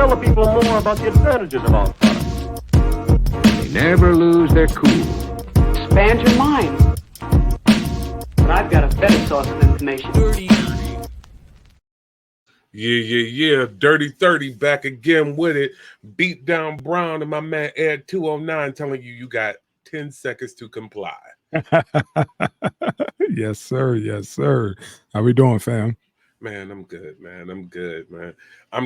tell the people more about the advantages of our products. They never lose their cool. Expand your mind. But I've got a better source of information. Yeah. Dirty 30 back again with it. Beat Down Brown and my man Ed 209 telling you got 10 seconds to comply. Yes, sir. Yes, sir. How we doing, fam? Man, I'm good, man. I'm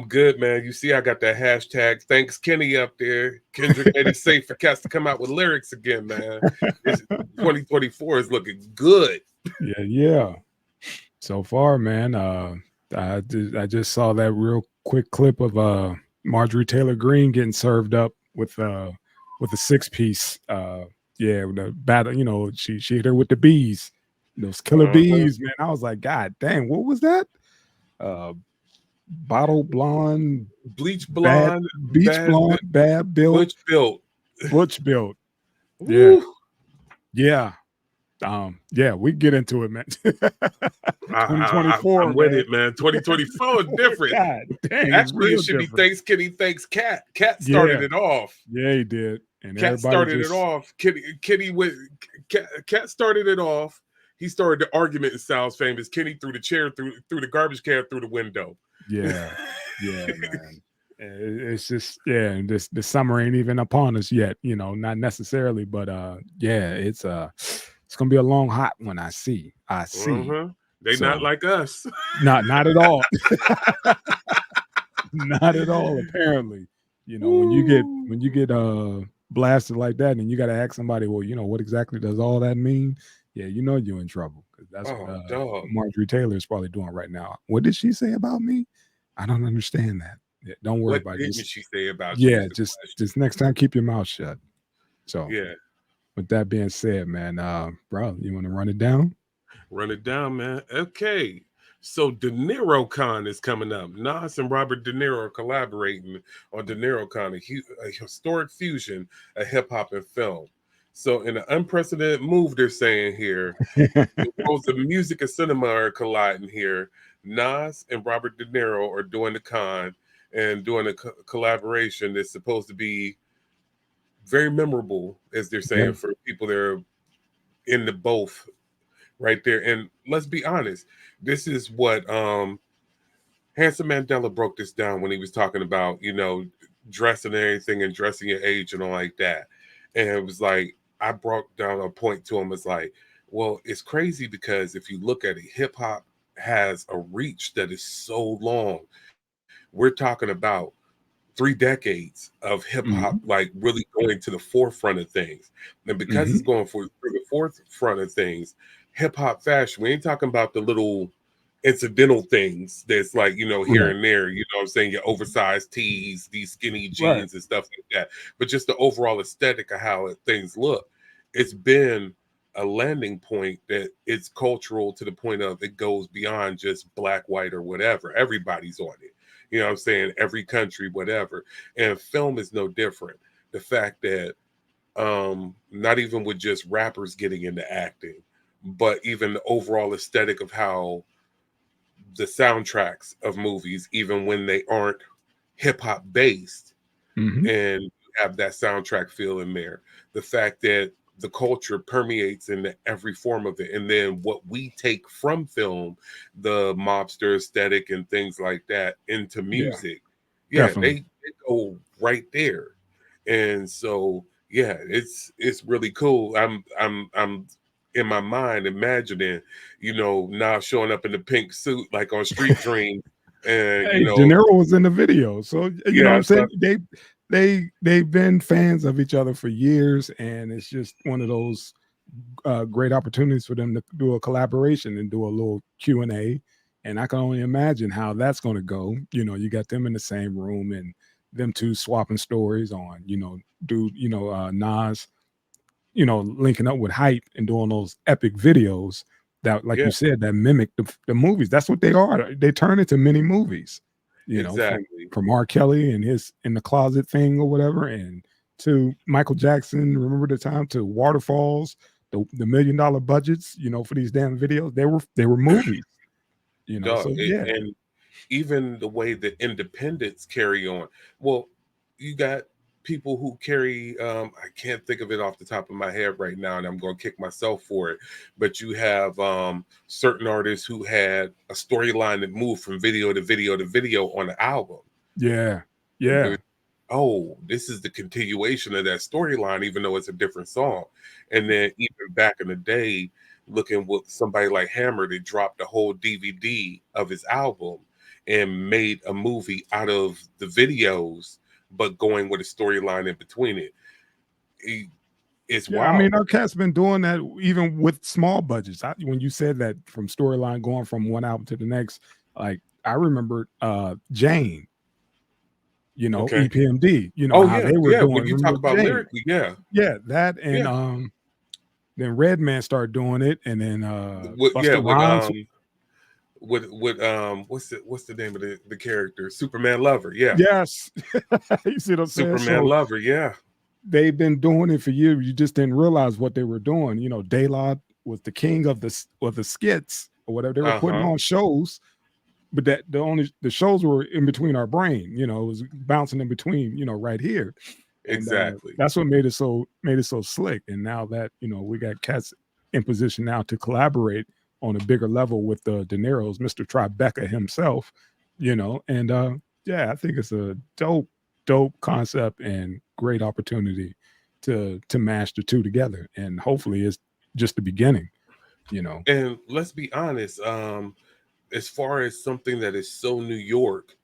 good, man. You see, I got that hashtag thanks Kenny up there. Kendrick made it safe for cats to come out with lyrics again, man. 2024 is looking good. Yeah. So far, man, I just saw that real quick clip of Marjorie Taylor Greene getting served up with a 6-piece. The battle, she hit her with the bees, those killer bees, man. I was like, God dang, what was that? Bottle blonde, bleach blonde, beach blonde, bad built, butch built. Yeah. We get into it, man. 2024. I'm with it, man. 2024 is different. God dang, actually, it should be thanks Kenny, thanks Cat. Cat started it off. Yeah, he did. And Cat started it off. Cat started it off. He started the argument in Sal's famous. Kenny threw the chair through the garbage can through the window. Yeah, man. It's just and the summer ain't even upon us yet. Not necessarily, but it's gonna be a long hot one. I see. They not like us. Not at all. Not at all. Apparently, when you get blasted like that, and you got to ask somebody, well, what exactly does all that mean? Yeah, you're in trouble, because that's what Marjorie Taylor is probably doing right now. What did she say about me? I don't understand that. Yeah, don't worry about it. What did she say about you? Yeah, just next time, keep your mouth shut. So yeah. With that being said, man, bro, you want to run it down? Run it down, man. Okay. So DineroCon is coming up. Nas and Robert De Niro are collaborating on DineroCon, a historic fusion of hip hop and film. So in an unprecedented move, they're saying here, both the music and cinema are colliding here. Nas and Robert De Niro are doing the con and doing a collaboration that's supposed to be very memorable, as they're saying, for people that are in the both right there. And let's be honest, this is what Hanson Mandela broke this down when he was talking about, dressing and everything and dressing your age and all like that. And it was like, I brought down a point to him. It's like, well, it's crazy because if you look at it, hip hop has a reach that is so long. We're talking about 3 decades of hip hop, like really going to the forefront of things. And because it's going through the forefront of things, hip hop fashion, we ain't talking about the little incidental things that's like, here and there, what I'm saying, your oversized tees, these skinny jeans and stuff like that. But just the overall aesthetic of how things look. It's been a landing point that it's cultural to the point of it goes beyond just black, white, or whatever. Everybody's on it. You know what I'm saying? Every country, whatever. And film is no different. The fact that not even with just rappers getting into acting, but even the overall aesthetic of how the soundtracks of movies, even when they aren't hip hop based, and have that soundtrack feel in there. The fact that the culture permeates into every form of it. And then what we take from film, the mobster aesthetic and things like that, into music. They go right there. And so, it's really cool. I'm in my mind imagining, now showing up in the pink suit, like on Street Dream. And, De Niro was in the video. So, you know what I'm saying? They've been fans of each other for years, and it's just one of those great opportunities for them to do a collaboration and do a little Q&A. And I can only imagine how that's going to go. You got them in the same room and them two swapping stories on, Nas, linking up with Hype and doing those epic videos that, like you said, that mimic the movies. That's what they are. They turn into mini movies. From R. Kelly and his in the closet thing or whatever, and to Michael Jackson, remember the time, to Waterfalls, the $1 million budgets, for these damn videos. They were movies, And even the way that independents carry on. Well, you got people who carry I can't think of it off the top of my head right now, and I'm going to kick myself for it, but you have certain artists who had a storyline that moved from video to video to video on the album. Yeah. Yeah. Oh, this is the continuation of that storyline, even though it's a different song. And then even back in the day, looking with somebody like Hammer that dropped a whole DVD of his album and made a movie out of the videos, but going with a storyline in between it. It's Yeah, I wild. mean, our cat's been doing that even with small budgets. When you said that from storyline going from one album to the next, like I remember Jane, Okay. EPMD, Oh how yeah, they were yeah. doing. When you talk Remember about Jane? lyrically, yeah. Yeah, that and Yeah. then Redman started doing it, and then With, yeah, Busta Rhymes. with what's the name of the character? Superman Lover, yeah. Yes. You see what I'm saying? Superman So Lover, yeah. they've been doing it for years. You just didn't realize what they were doing. De La was the king of the skits or whatever they were putting on shows, but that the shows were in between our brain. It was bouncing in between. Right here. And, Exactly. that's what made it so slick. And now that we got cats in position now to collaborate on a bigger level with the Dineros, Mr. Tribeca himself. And yeah, I think it's a dope concept and great opportunity to mash the two together. And hopefully it's just the beginning. And let's be honest, as far as something that is so New York,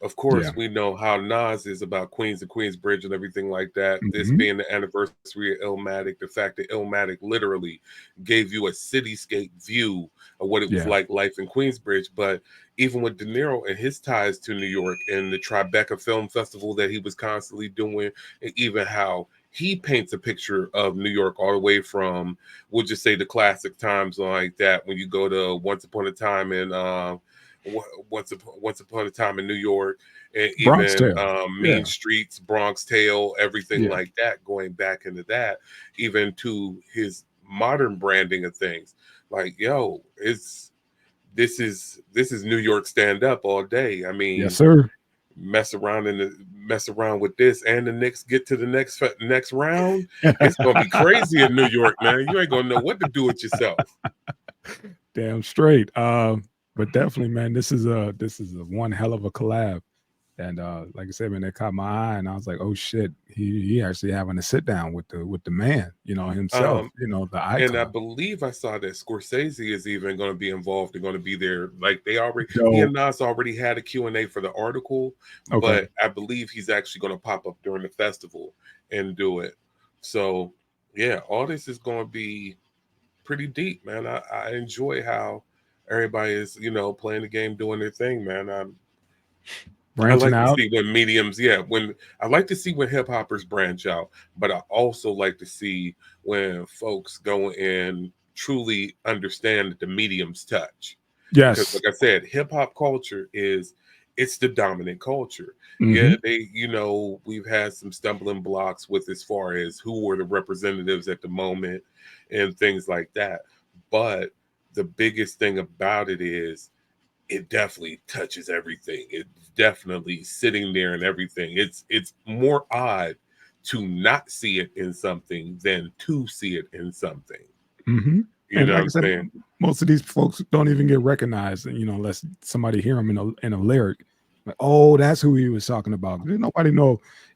of course, we know how Nas is about Queens and Queensbridge and everything like that. This being the anniversary of Illmatic, the fact that Illmatic literally gave you a cityscape view of what it was like life in Queensbridge. But even with De Niro and his ties to New York and the Tribeca Film Festival that he was constantly doing, and even how he paints a picture of New York all the way from, we'll just say the classic times like that, when you go to Once Upon a Time in Once Upon a Time in New York, and Bronx even Tale. Mean Streets, Bronx Tale, everything like that, going back into that, even to his modern branding of things. Like, yo, this is New York stand up all day. I mean, Yes, sir. Mess around with this, and the Knicks get to the next round. It's gonna be crazy in New York, man. You ain't gonna know what to do with yourself. Damn straight. But definitely, man, this is a one hell of a collab. And like I said, man, that caught my eye, and I was like, "Oh shit, he actually having a sit down with the man, himself, the icon." And I believe I saw that Scorsese is even going to be involved and going to be there. Like he and Nas already had a Q&A for the article, but I believe he's actually going to pop up during the festival and do it. So yeah, all this is going to be pretty deep, man. I enjoy how everybody is, playing the game, doing their thing, man. Branching I like out. to see when mediums, I like to see when hip hoppers branch out, but I also like to see when folks go and truly understand the mediums touch. Yes. Because like I said, hip hop culture it's the dominant culture. Mm-hmm. Yeah, we've had some stumbling blocks with as far as who were the representatives at the moment and things like that. But the biggest thing about it is it definitely touches everything. It's definitely sitting there and everything. It's more odd to not see it in something than to see it in something. Mm-hmm. And like I said, saying? most of these folks don't even get recognized, unless somebody hear them in a lyric. Like, oh, that's who he was talking about. Nobody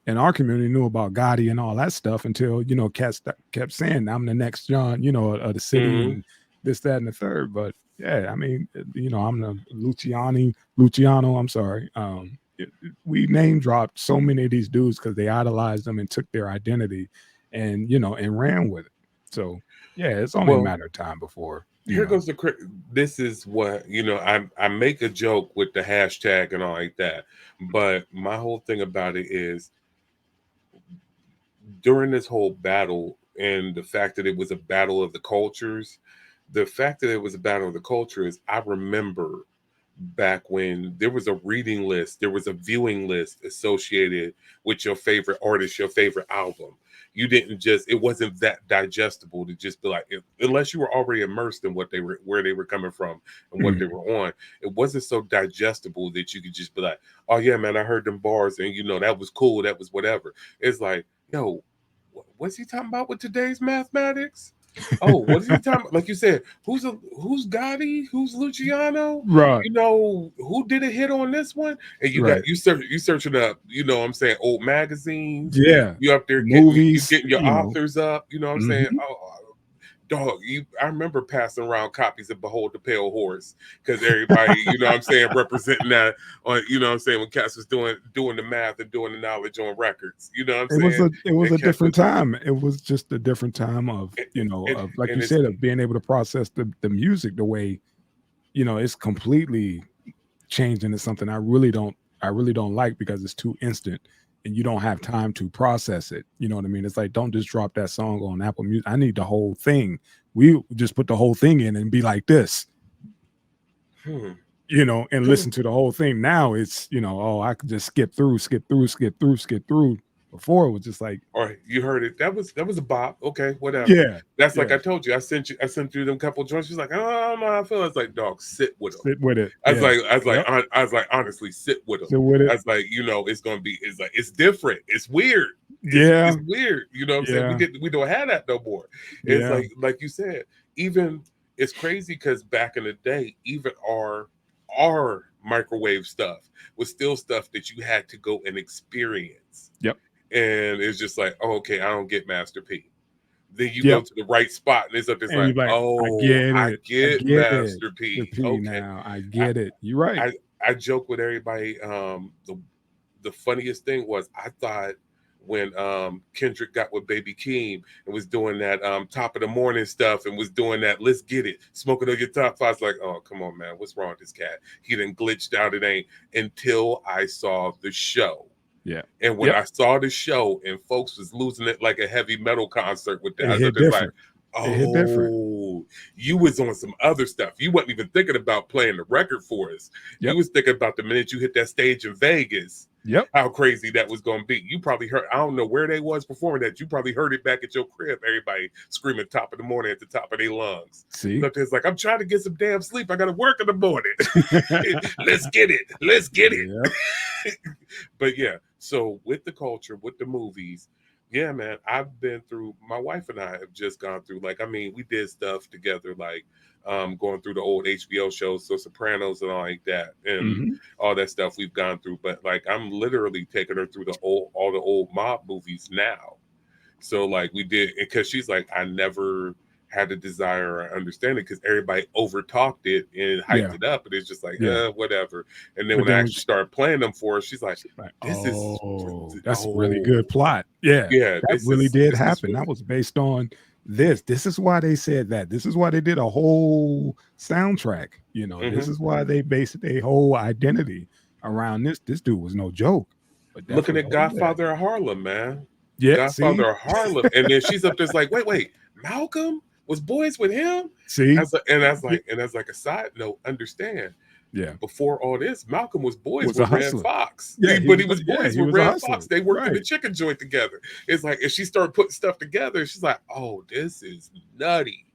in our community knew about Gotti and all that stuff until cats kept saying, "I'm the next John," of the city and this, that, and the third. But yeah, I mean, I'm the Luciano. I'm sorry. We name dropped so many of these dudes because they idolized them and took their identity, and and ran with it. So yeah, it's only a matter of time before. Here goes this is what I make a joke with the hashtag and all like that, but my whole thing about it is during this whole battle and the fact that it was a battle of the cultures, the fact that it was a battle of the cultures, I remember back when there was a reading list, there was a viewing list associated with your favorite artist, your favorite album. You didn't just, it wasn't that digestible to just be like, unless you were already immersed in what they were, where they were coming from and what they were on. It wasn't so digestible that you could just be like, oh yeah, man, I heard them bars and you know, that was cool. That was whatever. It's like, yo, what's he talking about with today's mathematics? Oh, what is he talking about? Like you said, who's Gotti? Who's Luciano? Right. You know, who did a hit on this one? And you Right. got you searching up, you know what I'm saying, old magazines. Yeah. You up there Movies, getting your you know. authors up, you know what I'm saying? Oh, dog, I remember passing around copies of Behold the Pale Horse because everybody, you know what I'm saying, representing that on, you know what I'm saying, when Cass was doing the math and doing the knowledge on records, you know what I'm saying? It was a different time. It was just a different time of, you know, of, like you said, of being able to process the music the way, you know, it's completely changed into something I really don't like, because it's too instant and you don't have time to process it. You know what I mean? It's like, don't just drop that song on Apple Music. I need the whole thing. We just put the whole thing in and be like this, you know, and listen to the whole thing. Now it's, you know, oh, I could just skip through. Before it was just like, all right, you heard it. That was a bop. Okay, whatever. Yeah. That's like I told you. I sent you them couple joints. She's like, oh, I don't know how I feel. I was like, dog, sit with them. Sit with it. I was like, honestly, sit with them. Sit with it. I was like, you know, it's like it's different. It's weird. Yeah. It's weird. You know what I'm saying? We don't have that no more. It's like you said, even it's crazy because back in the day, even our microwave stuff was still stuff that you had to go and experience. Yep. And it's just like, oh, okay, I don't get Master P. Then you go to the right spot, and it's up. It's like, oh, I get Master P. Okay, now I get it. You're right. I joke with everybody. The funniest thing was I thought when Kendrick got with Baby Keem and was doing that top of the morning stuff and was doing that let's get it, smoking on your top five, I was like, oh, come on, man, what's wrong with this cat? He done glitched out. It ain't until I saw the show. Yeah. And when I saw the show and folks was losing it like a heavy metal concert with that, I was just like, oh, you was on some other stuff. You wasn't even thinking about playing the record for us. You was thinking about the minute you hit that stage in Vegas. How crazy that was going to be. You probably heard, I don't know where they was performing that. You probably heard it back at your crib. Everybody screaming top of the morning at the top of their lungs. See? But it's like, I'm trying to get some damn sleep. I got to work in the morning. Let's get it. Let's get it. Yep. But yeah, so with the culture, with the movies, yeah, man, I've been through, my wife and I have just gone through, like, I mean, we did stuff together, like going through the old HBO shows, so Sopranos and all like that, and all that stuff we've gone through. But like, I'm literally taking her through all the old mob movies now. So like we did, because she's like, I never had a desire or understanding because everybody overtalked it and hyped it up, and it's just like, whatever. And then when I actually started playing them for her, she's like, that's a really good plot. Yeah, that really did happen. That was based on this. This is why they said that. This is why they did a whole soundtrack. You know, this is why they based their whole identity around this. This dude was no joke. But looking at Godfather of Harlem, man. Yeah, Godfather of Harlem. And then she's up there like, wait, Malcolm was boys with him. See, and that's like a side note. Understand? Yeah. Before all this, Malcolm was boys with Red Fox. Yeah, but he was boys with Red Fox. They worked in the chicken joint together. It's like, if she started putting stuff together, she's like, oh, this is nutty.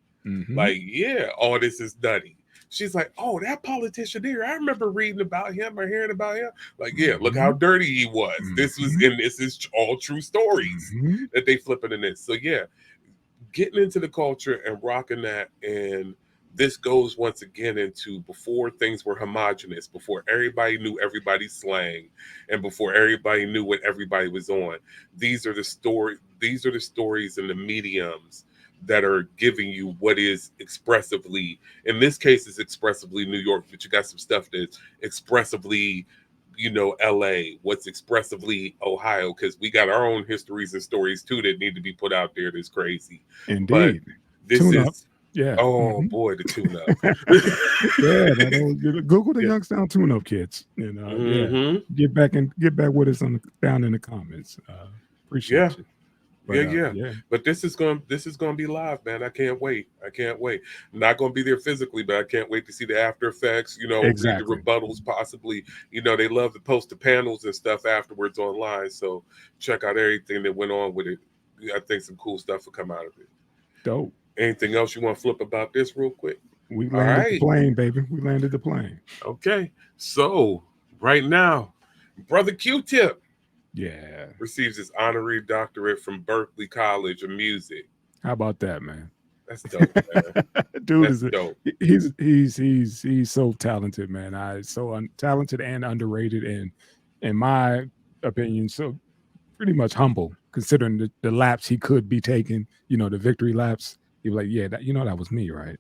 Like, yeah, all this is nutty. She's like, oh, that politician there, I remember reading about him or hearing about him. Like, yeah, look how dirty he was. This is all true stories that they flipping in this. So yeah, getting into the culture and rocking that. And this goes once again into before things were homogenous, before everybody knew everybody's slang, and before everybody knew what everybody was on. These are the stories and the mediums that are giving you what is expressively, in this case, it's expressively New York, but you got some stuff that's expressively, you know, LA, what's expressively Ohio, because we got our own histories and stories too that need to be put out there. That's crazy. Indeed. But this tune-up. is, yeah. Oh boy, the tune-up. Google the Youngstown tune-up kids. You know, get back with us down in the comments. Appreciate you. But, yeah. But this is going to be live, man. I can't wait. I'm not going to be there physically, but I can't wait to see the after effects. Read the exactly. rebuttals, possibly. They love to post the panels and stuff afterwards online. So check out everything that went on with it. I think some cool stuff will come out of it. Dope. Anything else you want to flip about this real quick? We landed the plane, baby. We landed the plane. Okay. So right now, Brother Q-Tip receives his honorary doctorate from Berkeley College of Music. How about that, man? That's dope, man. Dude That's dope. He's so talented, man. So talented and underrated, and in my opinion, so pretty much humble considering the laps he could be taking. The victory laps. He was like, yeah, that was me, right?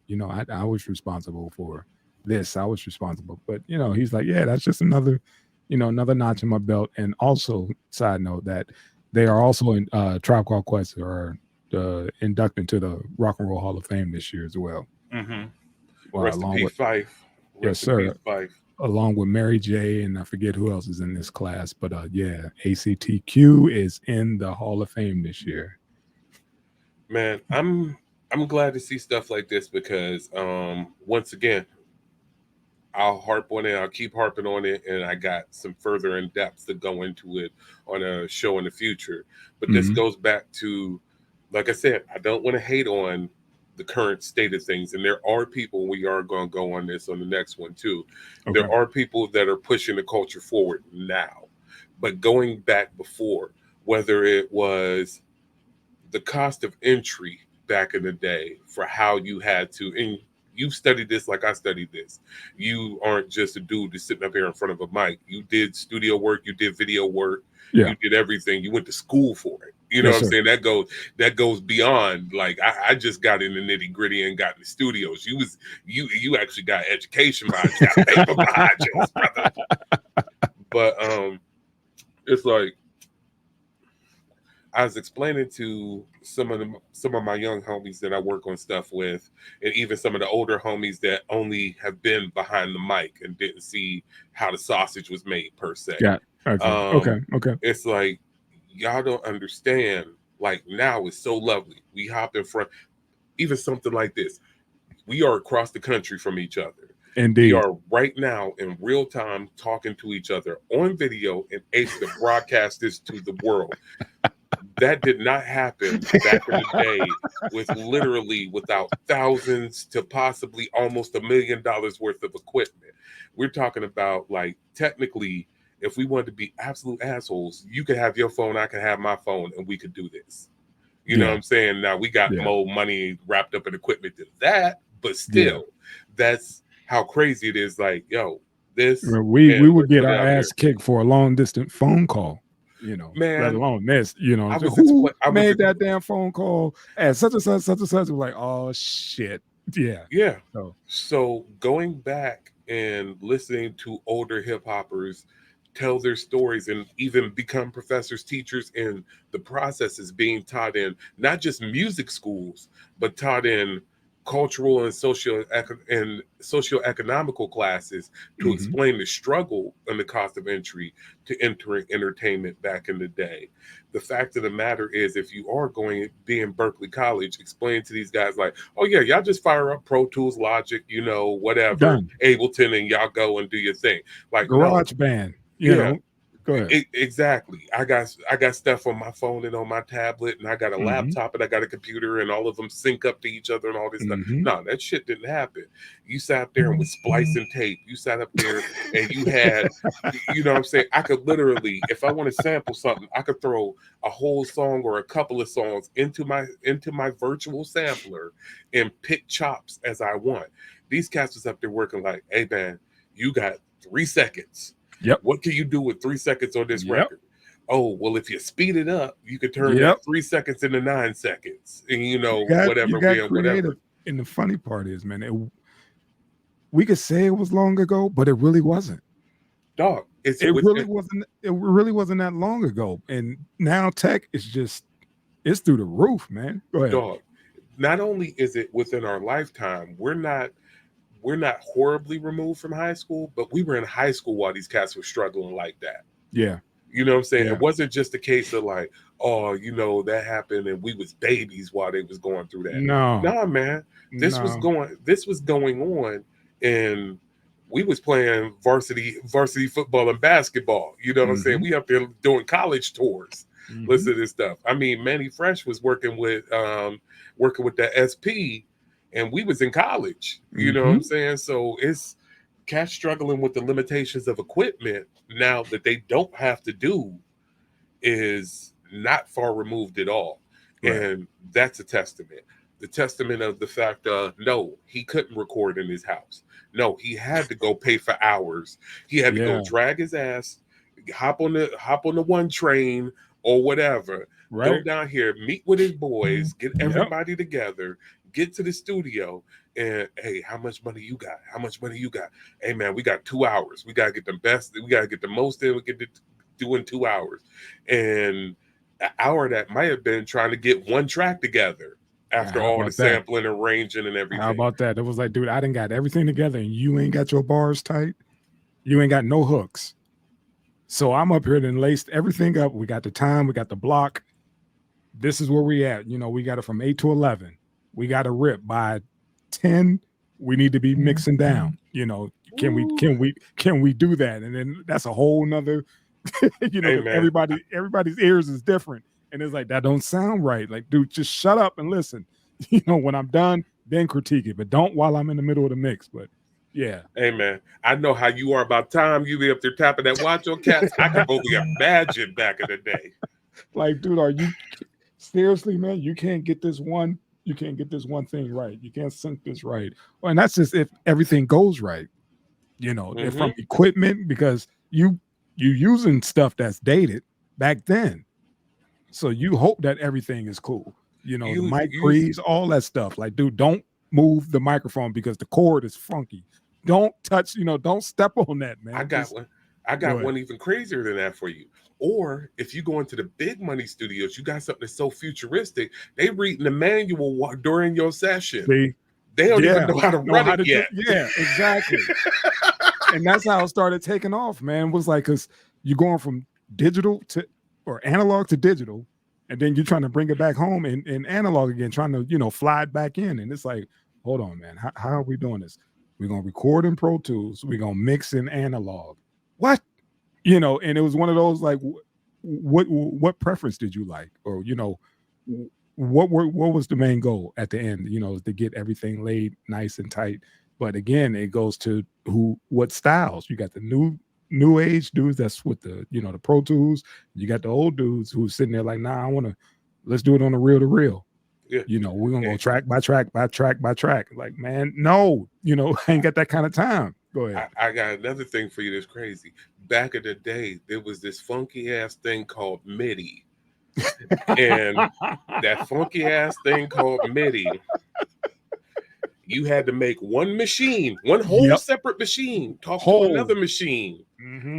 I was responsible for this. I was responsible, but he's like, yeah, that's just another notch in my belt. And also, side note, that they are also in Tribe Called Quest or inducted to the Rock and Roll Hall of Fame this year as well. Mm-hmm. Well, Rest in peace, Fife. Yes, sir. Along with Mary J. and I forget who else is in this class, but ACTQ is in the Hall of Fame this year. Man, I'm glad to see stuff like this because once again, I'll harp on it. I'll keep harping on it, and I got some further in depth to go into it on a show in the future. But this goes back to, like I said, I don't want to hate on the current state of things, and there are people. We are going to go on this on the next one too. Okay. There are people that are pushing the culture forward now, but going back before, whether it was the cost of entry back in the day for how you had to, and you studied this like I studied this. You aren't just a dude that's sitting up here in front of a mic. You did studio work, you did video work, you did everything. You went to school for it. You know what I'm saying? That goes beyond like I just got in the nitty gritty and got in the studios. You actually got education behind you, got paper behind you, brother. But it's like I was explaining to some of my young homies that I work on stuff with, and even some of the older homies that only have been behind the mic and didn't see how the sausage was made per se. Yeah. Okay. It's like y'all don't understand. Like now it's so lovely. We hop in front, even something like this. We are across the country from each other. Indeed. We are right now in real time talking to each other on video and able to broadcast this to the world. That did not happen back in the day without thousands to possibly almost $1 million worth of equipment. We're talking about like technically, if we wanted to be absolute assholes, you could have your phone, I could have my phone, and we could do this. You know what I'm saying? Now we got more money wrapped up in equipment than that, but still, that's how crazy it is. Like, yo, this we would get our ass kicked for a long distance phone call. Man, let alone this, who made that damn phone call at such and such, we're like, oh shit. Yeah. So going back and listening to older hip hoppers tell their stories and even become professors, teachers, and the process is being taught in not just music schools, but taught in cultural and socioeconomical classes to explain the struggle and the cost of entry to entering entertainment back in the day. The fact of the matter is, if you are being Berkeley College, explain to these guys like, oh yeah, y'all just fire up Pro Tools, Logic, whatever, done. Ableton, and y'all go and do your thing. Like Garage Band, you know. Go ahead. Exactly. I got stuff on my phone and on my tablet, and I got a laptop and I got a computer, and all of them sync up to each other and all this stuff. No, that shit didn't happen. You sat up there and was splicing tape. You sat up there and you had, you know what I'm saying? I could literally, if I want to sample something, I could throw a whole song or a couple of songs into my virtual sampler and pick chops as I want. These cats was up there working like, hey man, you got 3 seconds. Yep. What can you do with 3 seconds on this record? Oh, well, if you speed it up, you could turn that 3 seconds into 9 seconds. And whatever. And the funny part is, man, we could say it was long ago, but it really wasn't. Dog. It really wasn't that long ago. And now tech is it's through the roof, man. Go ahead. Dog. Not only is it within our lifetime, we're not horribly removed from high school, but we were in high school while these cats were struggling like that. Yeah. You know what I'm saying? Yeah. It wasn't just a case of like, oh, you know, that happened and we was babies while they was going through that. No, Nah, man. This was going on, and we was playing varsity football and basketball. You know what I'm saying? We up there doing college tours. Listen to this stuff. I mean, Manny Fresh was working with the SP, and we was in college. You know what I'm saying? So it's cats struggling with the limitations of equipment now that they don't have to do is not far removed at all. Right. And that's a testament. The testament of the fact no, he couldn't record in his house. No, he had to go pay for hours. He had to go drag his ass, hop on the one train or whatever, go down here, meet with his boys, get everybody together, get to the studio, and hey, how much money you got? How much money you got? Hey man, we got 2 hours. We gotta get the best, we gotta get the most in, we get to do in 2 hours. And an hour that might have been trying to get one track together after all the sampling, arranging, and everything. How about that? It was like, dude, I done got everything together and you ain't got your bars tight. You ain't got no hooks. So I'm up here and laced everything up. We got the time, we got the block. This is where we at. You know, we got it from 8 to 11. We got to rip by 10. We need to be mixing down. You know, can we do that? And then that's a whole nother, you know, everybody's ears is different. And it's like, that don't sound right. Like, dude, just shut up and listen. You know, when I'm done, then critique it, but don't while I'm in the middle of the mix. But yeah. Hey man, I know how you are about time. You be up there tapping that watch on cats. I can only imagine back in the day. Like, dude, are you seriously, man? You can't get this one thing right. You can't sync this right. Well, and that's just if everything goes right, you know, from equipment, because you using stuff that's dated back then. So you hope that everything is cool. You know, the mic breeze, all that stuff. Like, dude, don't move the microphone because the cord is funky. Don't touch, you know, don't step on that, man. I got one even crazier than that for you. Or if you go into the big money studios, you got something that's so futuristic, they reading the manual during your session. They don't even know how to run it yet. Yeah, exactly. And that's how it started taking off, man. It was like, because you're going from digital to, or analog to digital, and then you're trying to bring it back home in analog again, trying to, you know, fly it back in. And it's like, hold on, man. How are we doing this? We're going to record in Pro Tools. We're going to mix in analog. What? You know, and it was one of those, like, what preference did you like? Or, you know, what was the main goal at the end, you know, to get everything laid nice and tight. But again, it goes to what styles. You got the new age dudes that's with the, you know, the Pro Tools. You got the old dudes who's sitting there like, nah, let's do it on the reel to reel. Yeah. You know, we're gonna go track by track by track by track. Like, man, no, you know, I ain't got that kind of time. Go ahead. I got another thing for you that's crazy. Back in the day, there was this funky ass thing called MIDI. And that funky ass thing called MIDI, you had to make one machine, one whole separate machine, talk to another machine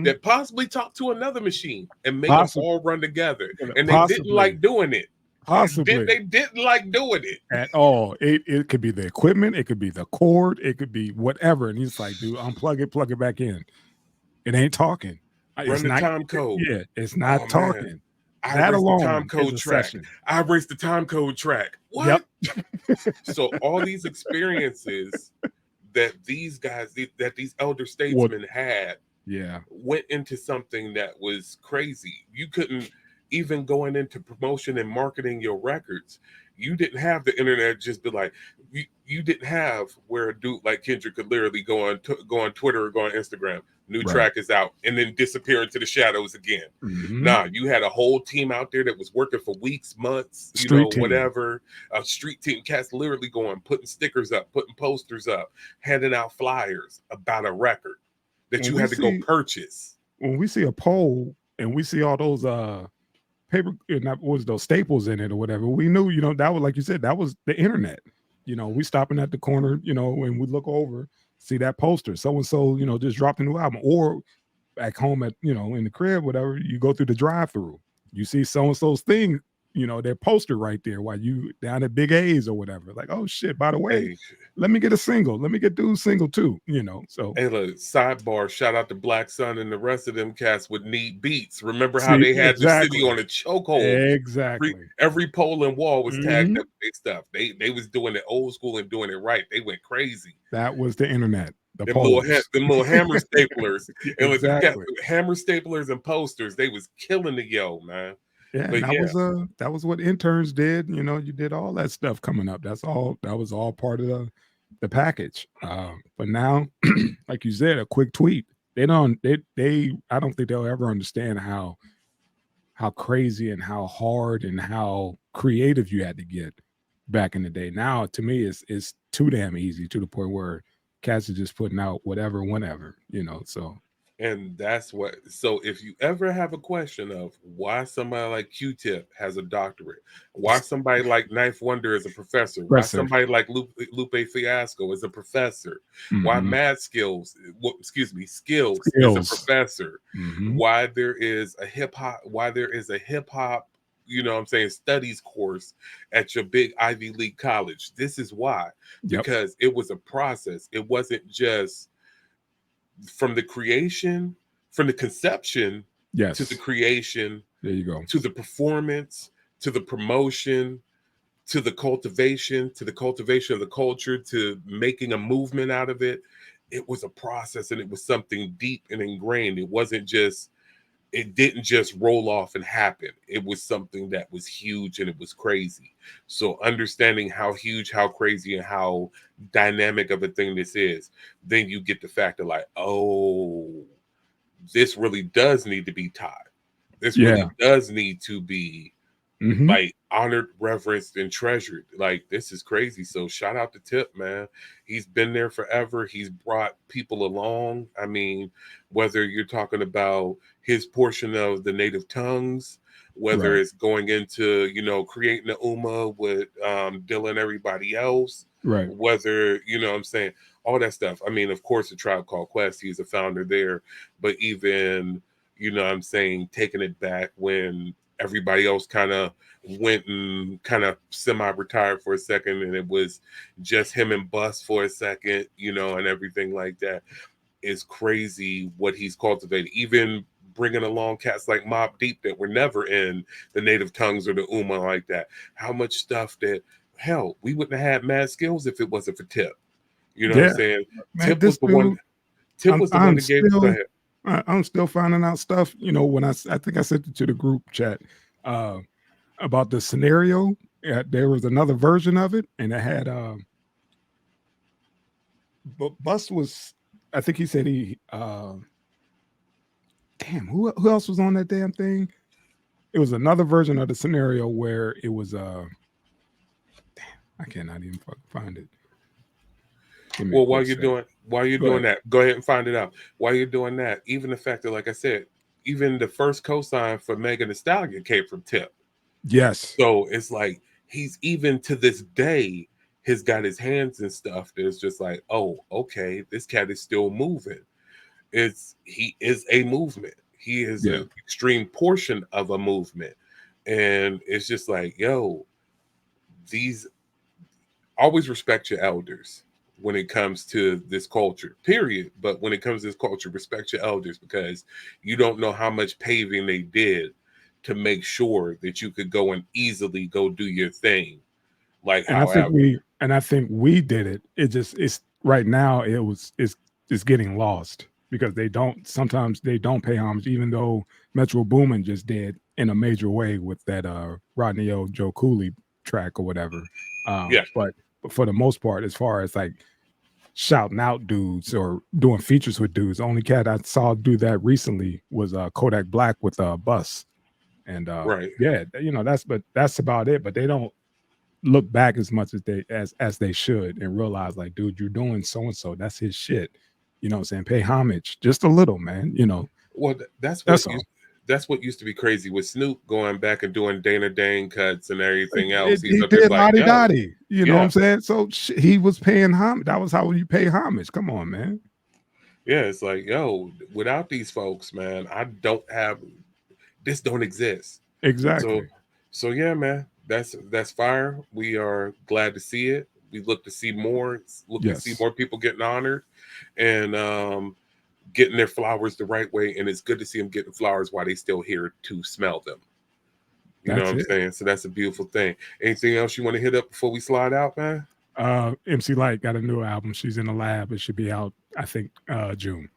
that possibly talk to another machine and make them all run together. And they didn't like doing it. Possibly. They didn't like doing it at all. It could be the equipment, it could be the cord, it could be whatever. And he's like, dude, unplug it, plug it back in. It ain't talking. Run the time code. Yeah, it's not talking. Man. I erased the time code track. I erased the time code track. What? Yep. So all these experiences that these guys, that these elder statesmen had, went into something that was crazy. You couldn't, even going into promotion and marketing your records, you didn't have the internet just be like, you didn't have where a dude like Kendrick could literally go on Twitter or go on Instagram, new track is out, and then disappear into the shadows again. Nah, you had a whole team out there that was working for weeks, months, whatever. A street team, cats literally going, putting stickers up, putting posters up, handing out flyers about a record that you had to go purchase. When we see a poll and we see all those paper, not what was those staples in it or whatever, we knew, you know, that was, like you said, that was the internet. You know, we stopping at the corner, you know, and we look over, see that poster, so and so, you know, just dropped a new album, or back home at, you know, in the crib, whatever, you go through the drive-through, you see so and so's thing, their poster right there while you down at Big A's or whatever. Like, oh shit, by the way, Hey, let me get a single. Let me get dude's single too, So hey, look, sidebar, shout out to Black Sun and the rest of them cats with neat beats. Remember how see, they had the city exactly. on a chokehold? Exactly. Every pole and wall was tagged Mhm. up with their stuff. They was doing it old school and doing it right. They went crazy. That was the internet, the Them little, polls. them little hammer staplers. And with them cats, Exactly. hammer staplers and posters, they was killing the yo, man. Yeah, and But yeah, that was what interns did. You did all that stuff coming up. That was all part of the package. But now, like you said, a quick tweet. I don't think they'll ever understand how crazy and how hard and how creative you had to get back in the day. Now, to me, it's too damn easy to the point where cats are just putting out whatever, whenever, So and that's what. So if you ever have a question of why somebody like Q-Tip has a doctorate, why somebody like Knife Wonder is a professor, why somebody like Lupe Fiasco is a professor, why Mad Skills, Skills is a professor, why there is a hip hop, studies course at your big Ivy League college. This is why, because it was a process. It wasn't just from the conception to the creation, there you go, to the performance, to the promotion, to the cultivation of the culture, to making a movement out of it. It was a process, and it was something deep and ingrained. It didn't just roll off and happen. It was something that was huge, and it was crazy. So understanding how huge, how crazy, and how dynamic of a thing this is, then you get the fact of like, oh, this really does need to be taught. This really does need to be like honored, reverenced, and treasured. Like, this is crazy. So shout out to Tip, man. He's been there forever. He's brought people along. I mean, whether you're talking about his portion of the native tongues, whether it's going into, creating the with Dilla and everybody else, whether, all that stuff. I mean, of course, the Tribe Called Quest, he's a founder there, but even, taking it back when everybody else kind of went and kind of semi-retired for a second, and it was just him and Bus for a second, and everything like that. Is crazy what he's cultivated. Even bringing along cats like Mobb Deep that were never in the native tongues or the like that. How much stuff that, hell, we wouldn't have had Mad Skills if it wasn't for Tip. You know what I'm saying? Man, Tip was the one that gave us the I'm still finding out stuff, when I think I sent it to the group chat about the scenario. There was another version of it, and it had Bus was, I think he said damn, who else was on that damn thing? It was another version of the scenario where it was damn, I cannot even find it. Well, while you're doing that, go ahead and find it out. While you're doing that, even the fact that, like I said, even the first cosign for Megan Thee Stallion came from Tip. Yes. So it's like he's, even to this day, has got his hands and stuff that's just like, oh, okay, this cat is still moving. He is a movement. He is an extreme portion of a movement. And it's just like, yo, always respect your elders when it comes to this culture, period. But when it comes to this culture, respect your elders, because you don't know how much paving they did to make sure that you could go and easily go do your thing. Like, and I think we did it. It's right now it's getting lost because sometimes they don't pay homage, even though Metro Boomin just did in a major way with that Rodney O. Joe Cooley track or whatever. But for the most part, as far as like shouting out dudes or doing features with dudes, the only cat I saw do that recently was Kodak Black with Bus. And that's about it. But they don't look back as much as they should and realize, like, dude, you're doing so and so. That's his shit. You know what I'm saying? Pay homage just a little, man. Well, that's what used to be crazy with Snoop going back and doing Dana Dane cuts and everything else. He did Lottie Dottie. You know what I'm saying? So he was paying homage. That was how you pay homage. Come on, man. Yeah, it's like, yo, without these folks, man, this don't exist. Exactly. So yeah, man, that's fire. We are glad to see it. We look to see more. Look to see Yes. more people getting honored, and getting their flowers the right way. And it's good to see them getting flowers while they still here to smell them. You know That's what I'm it. saying? So that's a beautiful thing. Anything else you want to hit up before we slide out, man? MC Light got a new album. She's in the lab. It should be out, I think, June.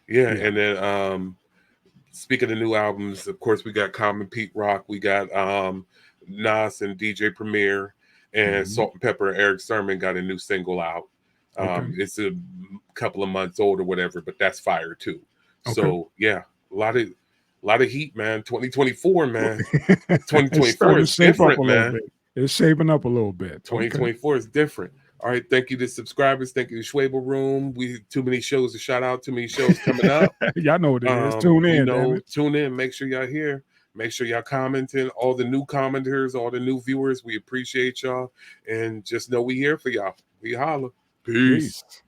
Yeah, Yeah. and then speaking of new albums, of course we got Common Pete Rock, we got Nas and DJ Premier, and Salt and Pepper and Eric Sermon got a new single out. Okay. It's a couple of months old or whatever, but that's fire too. Okay. So yeah, a lot of heat, man. 2024, man. It's 2024 starting is to shape up different, a little man. bit. It's shaping up a little bit. 2024 is different. All right, thank you to subscribers. Thank you to Schwebel Room. We too many shows to shout out. Too many shows coming up. Y'all know what it is. Tune in. Damn it. Tune in. Make sure y'all here. Make sure y'all commenting. All the new commenters, all the new viewers, we appreciate y'all. And just know we here for y'all. We holla. Peace. Peace.